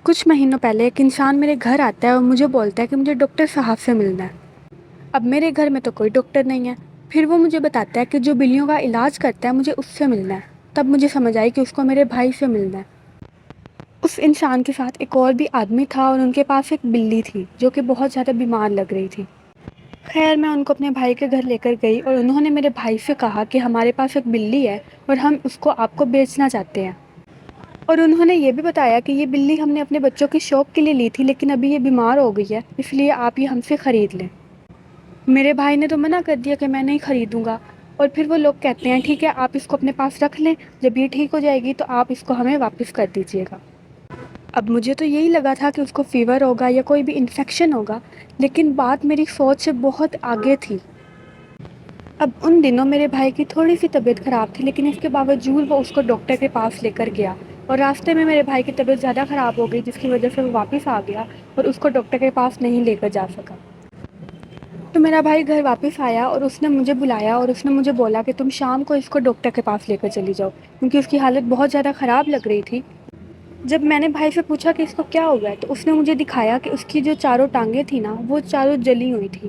کچھ مہینوں پہلے ایک انسان میرے گھر آتا ہے اور مجھے بولتا ہے کہ مجھے ڈاکٹر صاحب سے ملنا ہے۔ اب میرے گھر میں تو کوئی ڈاکٹر نہیں ہے۔ پھر وہ مجھے بتاتا ہے کہ جو بلیوں کا علاج کرتا ہے مجھے اس سے ملنا ہے۔ تب مجھے سمجھ آئی کہ اس کو میرے بھائی سے ملنا ہے۔ اس انسان کے ساتھ ایک اور بھی آدمی تھا اور ان کے پاس ایک بلی تھی جو کہ بہت زیادہ بیمار لگ رہی تھی۔ خیر میں ان کو اپنے بھائی کے گھر لے کر گئی اور انہوں نے میرے بھائی سے کہا کہ ہمارے پاس ایک بلی ہے اور ہم اس کو آپ کو بیچنا چاہتے ہیں۔ اور انہوں نے یہ بھی بتایا کہ یہ بلی ہم نے اپنے بچوں کی شوق کے لیے لی تھی لیکن ابھی یہ بیمار ہو گئی ہے، اس لیے آپ یہ ہم سے خرید لیں۔ میرے بھائی نے تو منع کر دیا کہ میں نہیں خریدوں گا، اور پھر وہ لوگ کہتے ہیں ٹھیک ہے آپ اس کو اپنے پاس رکھ لیں، جب یہ ٹھیک ہو جائے گی تو آپ اس کو ہمیں واپس کر دیجیے گا۔ اب مجھے تو یہی لگا تھا کہ اس کو فیور ہوگا یا کوئی بھی انفیکشن ہوگا، لیکن بات میری سوچ سے بہت آگے تھی۔ اب ان دنوں میرے بھائی کی تھوڑی سی طبیعت خراب تھی، لیکن اس کے باوجود وہ اس کو ڈاکٹر کے پاس لے کر گیا، اور راستے میں میرے بھائی کی طبیعت زیادہ خراب ہو گئی جس کی وجہ سے وہ واپس آ گیا اور اس کو ڈاکٹر کے پاس نہیں لے کر جا سکا۔ تو میرا بھائی گھر واپس آیا اور اس نے مجھے بلایا اور اس نے مجھے بولا کہ تم شام کو اس کو ڈاکٹر کے پاس لے کر چلی جاؤ، کیونکہ اس کی حالت بہت زیادہ خراب لگ رہی تھی۔ جب میں نے بھائی سے پوچھا کہ اس کو کیا ہو گیا ہے تو اس نے مجھے دکھایا کہ اس کی جو چاروں ٹانگیں تھیں نا وہ چاروں جلی ہوئی تھی،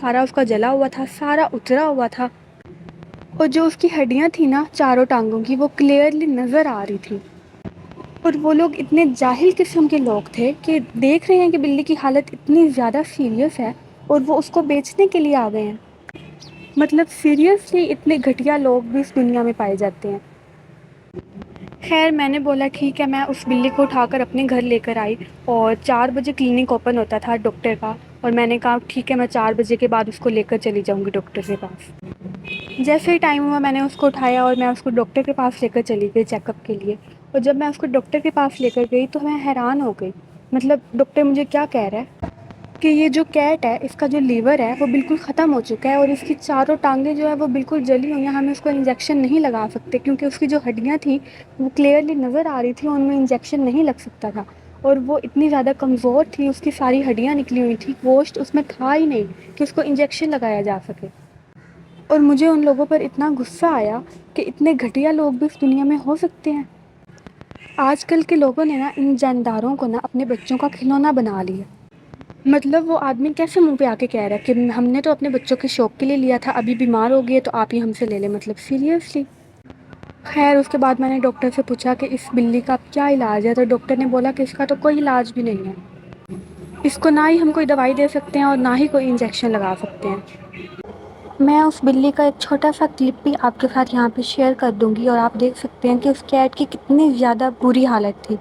سارا اس کا جلا ہوا تھا، سارا اترا ہوا تھا، اور جو اس کی ہڈیاں تھیں نا چاروں ٹانگوں کی وہ کلیئرلی نظر آ رہی تھی۔ اور وہ لوگ اتنے جاہل قسم کے لوگ تھے کہ دیکھ رہے ہیں کہ بلی کی حالت اتنی زیادہ سیریس ہے اور وہ اس کو بیچنے کے لیے آ گئے ہیں۔ مطلب سیریسلی اتنے گھٹیا لوگ بھی اس دنیا میں پائے جاتے ہیں۔ خیر میں نے بولا ٹھیک ہے، میں اس بلی کو اٹھا کر اپنے گھر لے کر آئی، اور 4 بجے کلینک اوپن ہوتا تھا ڈاکٹر کا، اور میں نے کہا ٹھیک ہے میں 4 بجے کے بعد اس کو لے کر چلی جاؤں گی ڈاکٹر کے پاس۔ جیسے ہی ٹائم ہوا میں نے اس کو اٹھایا اور میں اس کو ڈاکٹر کے پاس لے کر چلی گئی چیک اپ کے لیے، اور جب میں اس کو ڈاکٹر کے پاس لے کر گئی تو میں حیران ہو گئی۔ مطلب ڈاکٹر مجھے کیا کہہ رہا ہے کہ یہ جو کیٹ ہے اس کا جو لیور ہے وہ بالکل ختم ہو چکا ہے، اور اس کی چاروں ٹانگیں جو ہے وہ بالکل جلی ہوئی ہیں، ہم اس کو انجیکشن نہیں لگا سکتے کیونکہ اس کی جو ہڈیاں تھیں وہ کلیئرلی نظر آ رہی تھی، ان میں انجیکشن نہیں لگ سکتا تھا، اور وہ اتنی زیادہ کمزور تھی، اس کی ساری ہڈیاں نکلی ہوئی تھی، گوشت اس میں تھا ہی نہیں کہ اس کو انجیکشن لگایا جا سکے۔ اور مجھے ان لوگوں پر اتنا غصہ آیا کہ اتنے گھٹیا لوگ بھی اس دنیا میں ہو سکتے ہیں۔ آج کل کے لوگوں نے نا ان جانداروں کو نا اپنے بچوں کا کھلونا بنا لیا۔ مطلب وہ آدمی کیسے منہ پہ آ کے کہہ رہا ہے کہ ہم نے تو اپنے بچوں کے شوق کے لیے لیا تھا، ابھی بیمار ہو گئے تو آپ ہی ہم سے لے لیں، مطلب سیریسلی۔ خیر اس کے بعد میں نے ڈاکٹر سے پوچھا کہ اس بلی کا کیا علاج ہے، تو ڈاکٹر نے بولا کہ اس کا تو کوئی علاج بھی نہیں ہے، اس کو نہ ہی ہم کوئی دوائی دے سکتے ہیں اور نہ ہی کوئی انجیکشن لگا سکتے ہیں۔ میں اس بلی کا ایک چھوٹا سا کلپ بھی آپ کے ساتھ یہاں پہ شیئر کر دوں گی، اور آپ دیکھ سکتے ہیں کہ اس کیٹ کی کتنی زیادہ بری حالت تھی۔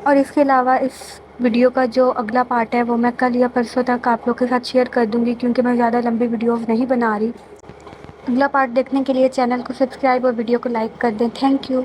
اور اس کے علاوہ اس ویڈیو کا جو اگلا پارٹ ہے وہ میں کل یا پرسوں تک آپ لوگ کے ساتھ شیئر کر دوں گی، کیونکہ میں زیادہ لمبی ویڈیوز نہیں بنا رہی۔ اگلا پارٹ دیکھنے کے لیے چینل کو سبسکرائب اور ویڈیو کو لائک کر دیں۔ Thank you.